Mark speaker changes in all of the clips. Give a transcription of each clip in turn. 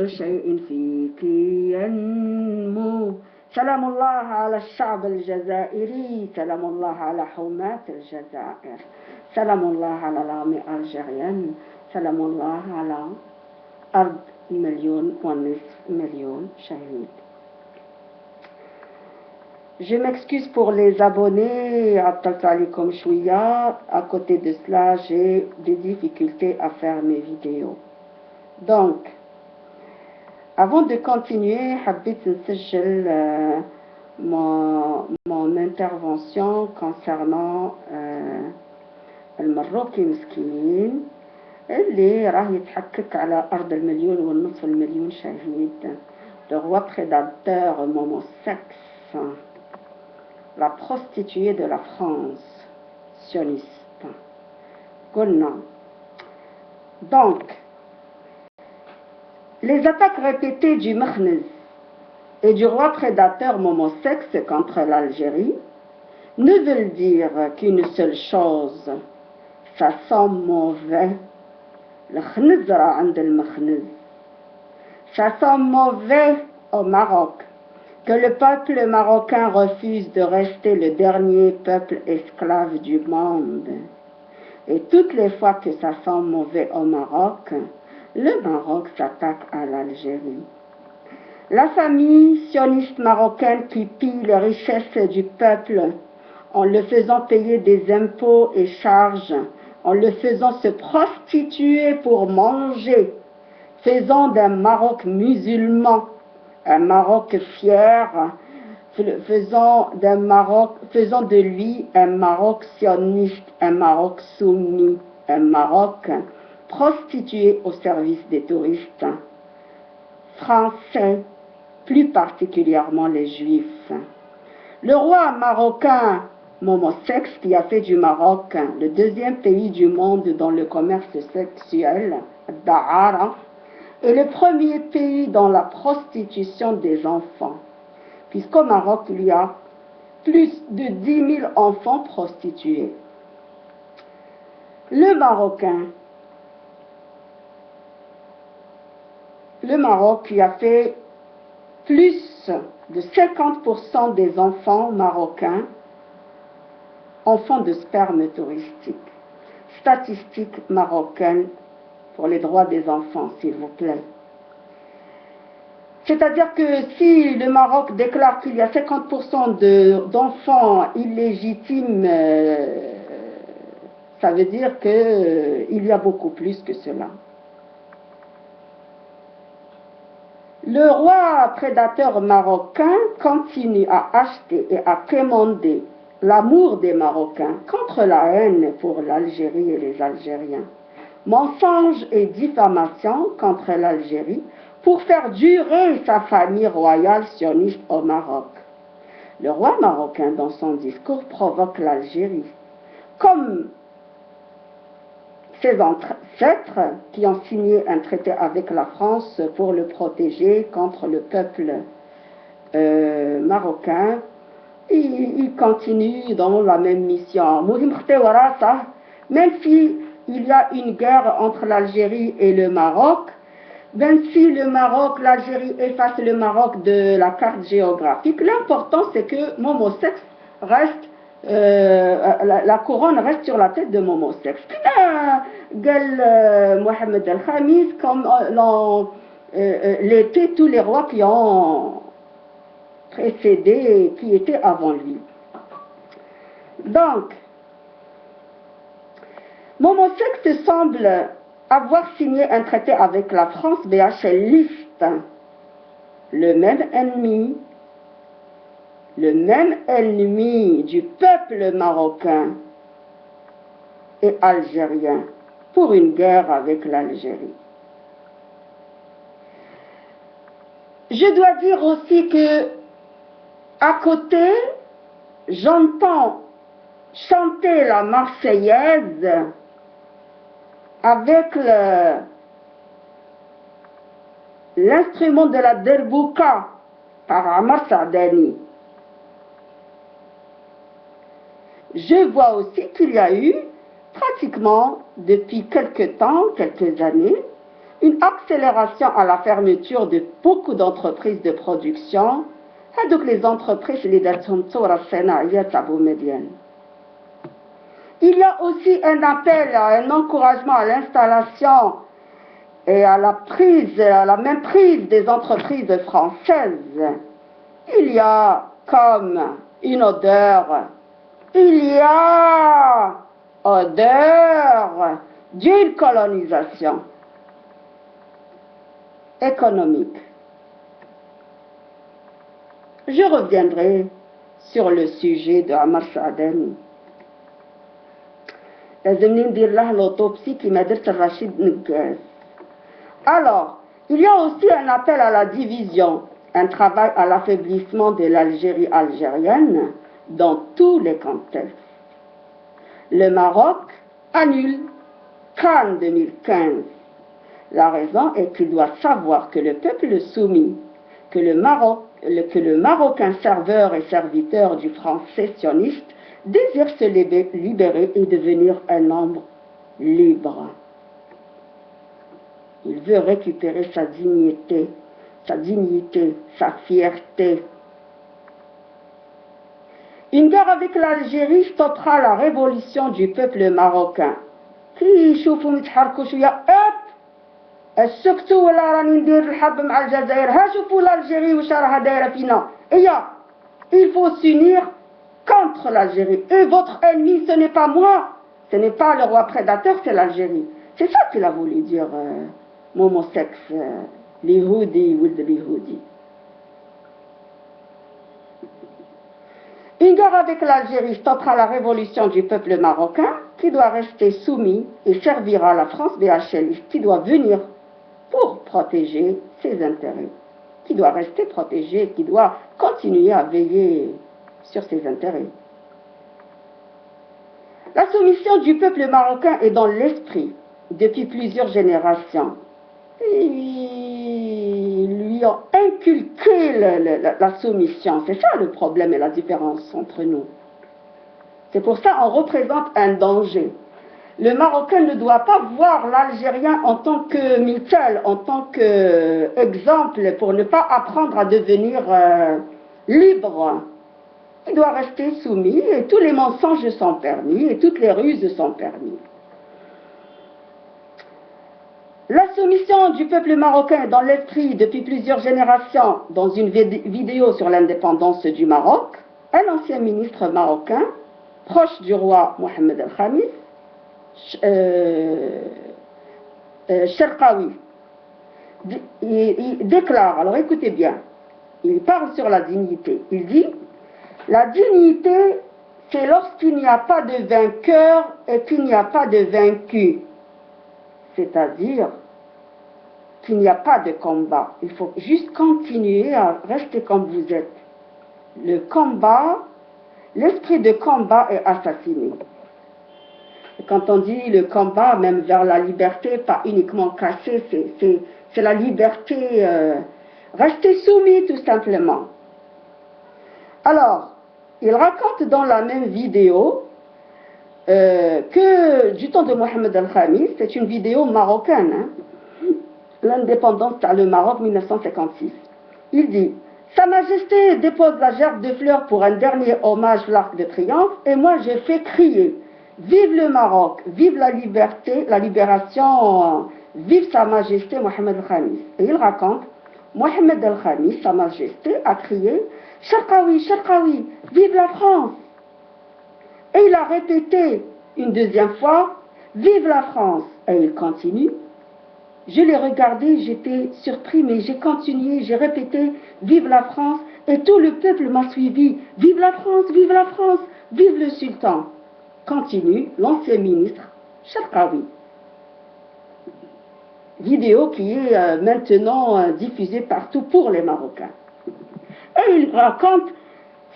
Speaker 1: كل شيء فيك ينمو. سلام الله على الشعب الجزائري، سلام الله على حماة الجزائر، سلام الله على العامة الجزائريين، سلام الله على أرض 1.5 million شهيد. Je m'excuse pour les abonnés. À côté de cela, j'ai des difficultés à faire mes vidéos. Donc, avant de continuer, حبيت نسجل mon intervention concernant المروكي مسكين اللي راه يتحكك على أرض 1.5 million شهيد. Le roi prédateur Momo Sex, la prostituée de la France, sioniste. قلنا. Donc, les attaques répétées du Mekhnez et du roi prédateur Momo Sex contre l'Algérie ne veulent dire qu'une seule chose: ça sent mauvais. Le Khnezra عند المخنز. Ça sent mauvais au Maroc que le peuple marocain refuse de rester le dernier peuple esclave du monde. Et toutes les fois que ça sent mauvais au Maroc, le Maroc s'attaque à l'Algérie. La famille sioniste marocaine qui pille les richesses du peuple en le faisant payer des impôts et charges, en le faisant se prostituer pour manger, faisant d'un Maroc musulman un Maroc fier, faisant de lui un Maroc sioniste, un Maroc soumis, un Maroc prostitué au service des touristes français, plus particulièrement les Juifs. Le roi marocain Momo Sex, qui a fait du Maroc le deuxième pays du monde dans le commerce sexuel, Dahara, est le premier pays dans la prostitution des enfants, puisqu'au Maroc il y a plus de 10 000 enfants prostitués. Le Maroc qui a fait plus de 50% des enfants marocains enfants de sperme touristique. Statistiques marocaines pour les droits des enfants, s'il vous plaît. C'est-à-dire que si le Maroc déclare qu'il y a 50% d'enfants illégitimes, ça veut dire qu'il y a beaucoup plus que cela. Le roi prédateur marocain continue à acheter et à quémander l'amour des Marocains contre la haine pour l'Algérie et les Algériens. Mensonges et diffamation contre l'Algérie pour faire durer sa famille royale sioniste au Maroc. Le roi marocain, dans son discours, provoque l'Algérie, comme ses ancêtres qui ont signé un traité avec la France pour le protéger contre le peuple marocain. Il continue dans la même mission. Même si il y a une guerre entre l'Algérie et le Maroc, même si l'Algérie efface le Maroc de la carte géographique, l'important c'est que Momo Sex reste, la couronne reste sur la tête de Momo Sex. Mohamed El-Khamis, comme l'étaient tous les rois qui ont précédé, qui étaient avant lui. Donc, Momo Sex semble avoir signé un traité avec la France BHL liste, le même ennemi du peuple marocain et algérien pour une guerre avec l'Algérie. Je dois dire aussi que à côté, j'entends chanter la Marseillaise avec l'instrument de la derbouka par Amar Saadani. Je vois aussi qu'il y a eu pratiquement depuis quelques années, une accélération à la fermeture de beaucoup d'entreprises de production. Donc les entreprises, les il y a aussi un appel, un encouragement à l'installation et à la même prise des entreprises françaises. Il y a comme une odeur, il y a odeur d'une colonisation économique. Je reviendrai sur le sujet de Ammar Saadani. لازمني ندير له l'autopsie كما درت الرشيد نقاس. Alors, il y a aussi un appel à la division, un travail à l'affaiblissement de l'Algérie algérienne dans tous les contextes. Le Maroc annule Cannes 2015. La raison est qu'il doit savoir que le peuple soumis, que le Marocain serveur et serviteur du français sioniste désire se libérer et devenir un homme libre. Il veut récupérer sa dignité, sa fierté. Une guerre avec l'Algérie stoppera la révolution du peuple marocain. كي يشوفوا يتحركوا شويه السكتوا ولا راني ندير الحرب مع الجزائر ها شوفوا l'Algérie واش راها دايره فينا. Il faut s'unir contre l'Algérie. Et votre ennemi, ce n'est pas moi, ce n'est pas le roi prédateur, c'est l'Algérie. C'est ça qu'il a voulu dire Momo Sex, l'Ihoudi ou l'Ihoudi. Une guerre avec l'Algérie stoppera la révolution du peuple marocain qui doit rester soumis et servira la France BHL qui doit venir pour protéger ses intérêts, qui doit rester protégé, qui doit continuer à veiller sur ses intérêts. La soumission du peuple marocain est dans l'esprit depuis plusieurs générations. Ils lui ont inculqué la soumission. C'est ça le problème et la différence entre nous. C'est pour ça qu'on représente un danger. Le Marocain ne doit pas voir l'Algérien en tant que mitel, en tant qu'exemple pour ne pas apprendre à devenir libre. Il doit rester soumis et tous les mensonges sont permis et toutes les ruses sont permis. La soumission du peuple marocain est dans l'esprit depuis plusieurs générations. Dans une vidéo sur l'indépendance du Maroc, un ancien ministre marocain, proche du roi Mohamed El-Khamis, Cherkaoui, il déclare, alors écoutez bien, il parle sur la dignité, il dit: la dignité, c'est lorsqu'il n'y a pas de vainqueur et qu'il n'y a pas de vaincu. C'est-à-dire qu'il n'y a pas de combat. Il faut juste continuer à rester comme vous êtes. Le combat, l'esprit de combat est assassiné. Et quand on dit le combat, même vers la liberté, pas uniquement caché, c'est la liberté, rester soumis tout simplement. Alors, il raconte dans la même vidéo que du temps de Mohamed El-Khamis, c'est une vidéo marocaine, hein, l'indépendance dans le Maroc 1956. Il dit: Sa Majesté dépose la gerbe de fleurs pour un dernier hommage à l'Arc de Triomphe et moi je fais crier: vive le Maroc, vive la liberté, la libération, vive Sa Majesté Mohamed El-Khamis. Et il raconte: Mohamed El-Khamis, Sa Majesté, a crié: Cherkaoui, Cherkaoui, vive la France. Et il a répété une deuxième fois: vive la France. Et il continue. Je l'ai regardé, j'étais surpris, mais j'ai continué, j'ai répété: vive la France. Et tout le peuple m'a suivi: vive la France, vive la France, vive le sultan. Continue l'ancien ministre Cherkaoui. Vidéo qui est maintenant diffusée partout pour les Marocains. Et il raconte: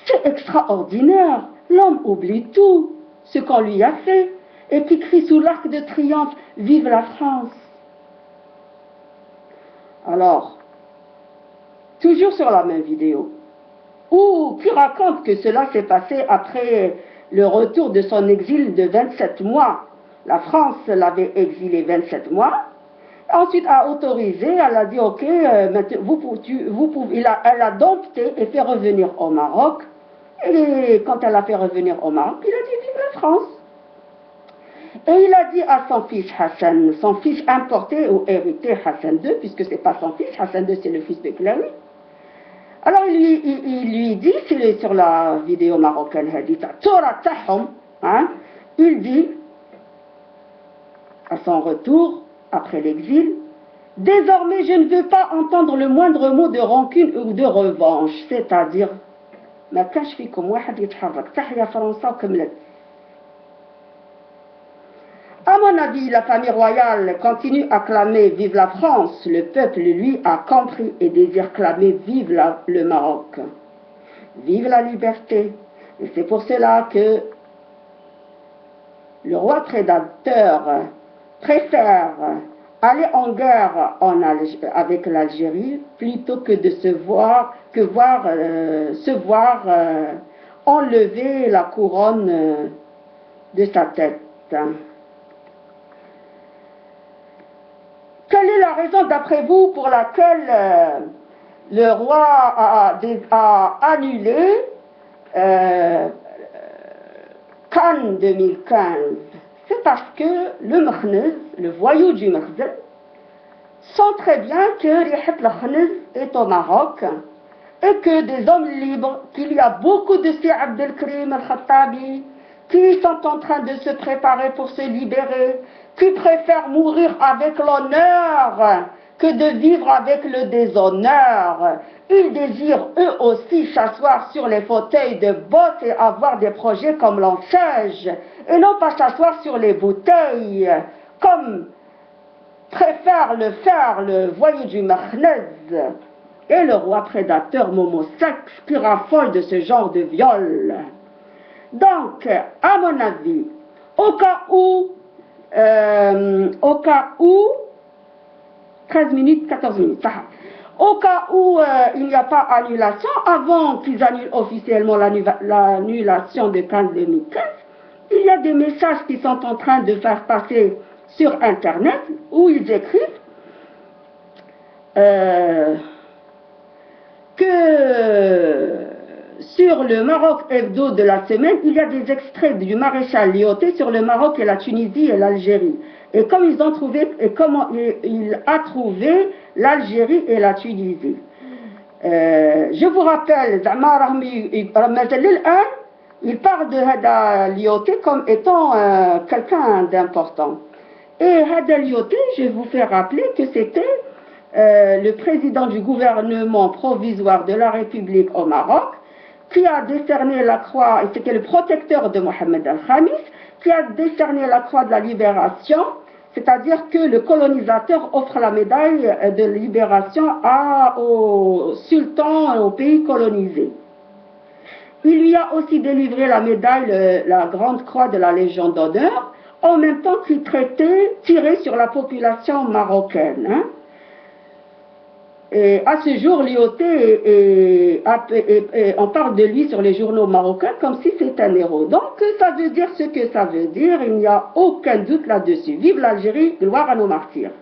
Speaker 1: c'est extraordinaire, l'homme oublie tout, ce qu'on lui a fait, et puis crie sous l'Arc de Triomphe: vive la France. Alors, toujours sur la même vidéo, qui raconte que cela s'est passé après le retour de son exil de 27 mois. La France l'avait exilé 27 mois, Ensuite, a autorisé, elle a dit, ok, elle a dompté et fait revenir au Maroc. Et quand elle a fait revenir au Maroc, il a dit, vive la France. Et il a dit à son fils Hassan, son fils importé ou hérité Hassan II, puisque ce n'est pas son fils, Hassan II c'est le fils de Glaoui. Alors il lui dit, c'est sur la vidéo marocaine, il dit, à son retour, après l'exil, désormais je ne veux pas entendre le moindre mot de rancune ou de revanche, c'est-à-dire, ما كانش فيكم واحد يتحرك تحيا فرنسا وكملت. À mon avis, la famille royale continue à clamer vive la France. Le peuple, lui, a compris et désire clamer vive le Maroc. Vive la liberté. Et c'est pour cela que le roi prédateur préfère aller en guerre avec l'Algérie plutôt que de se voir enlever la couronne de sa tête. Quelle est la raison, d'après vous, pour laquelle le roi a annulé Cannes 2015? C'est parce que le Mekhnez, le voyou du Mekhnez, sent très bien que Rihat al-Khnez est au Maroc et que des hommes libres, qu'il y a beaucoup de ces Abdelkrim al-Khattabi qui sont en train de se préparer pour se libérer, qui préfèrent mourir avec l'honneur que de vivre avec le déshonneur. Ils désirent eux aussi s'asseoir sur les fauteuils de boss et avoir des projets comme l'Ansège, et non pas s'asseoir sur les bouteilles, comme préfère le faire le voyou du Mekhnez et le roi prédateur Momosex qui raffole de ce genre de viol. Donc, à mon avis, au cas où 13 minutes, 14 minutes, au cas où il n'y a pas annulation, avant qu'ils annulent officiellement l'annulation de Cannes 2015, il y a des messages qui sont en train de faire passer sur Internet où ils écrivent que sur le Maroc Hebdo de la semaine, il y a des extraits du maréchal Lyautey sur le Maroc et la Tunisie et l'Algérie. Et comme ils ont trouvé, et comment il a trouvé l'Algérie et la Tunisie. Je vous rappelle, il parle de Hada Lyautey comme étant quelqu'un d'important. Et Hada Lyautey, je vous fais rappeler que c'était le président du gouvernement provisoire de la République au Maroc, qui a décerné la croix, et c'était le protecteur de Mohamed Al-Khamis, qui a décerné la croix de la libération, c'est-à-dire que le colonisateur offre la médaille de libération au sultan, au pays colonisé. Il lui a aussi délivré la médaille, la grande croix de la Légion d'honneur, en même temps qu'il tirait sur la population marocaine. Hein. Et à ce jour, Lyautey, on parle de lui sur les journaux marocains comme si c'était un héros. Donc ça veut dire ce que ça veut dire, il n'y a aucun doute là-dessus. Vive l'Algérie, gloire à nos martyrs.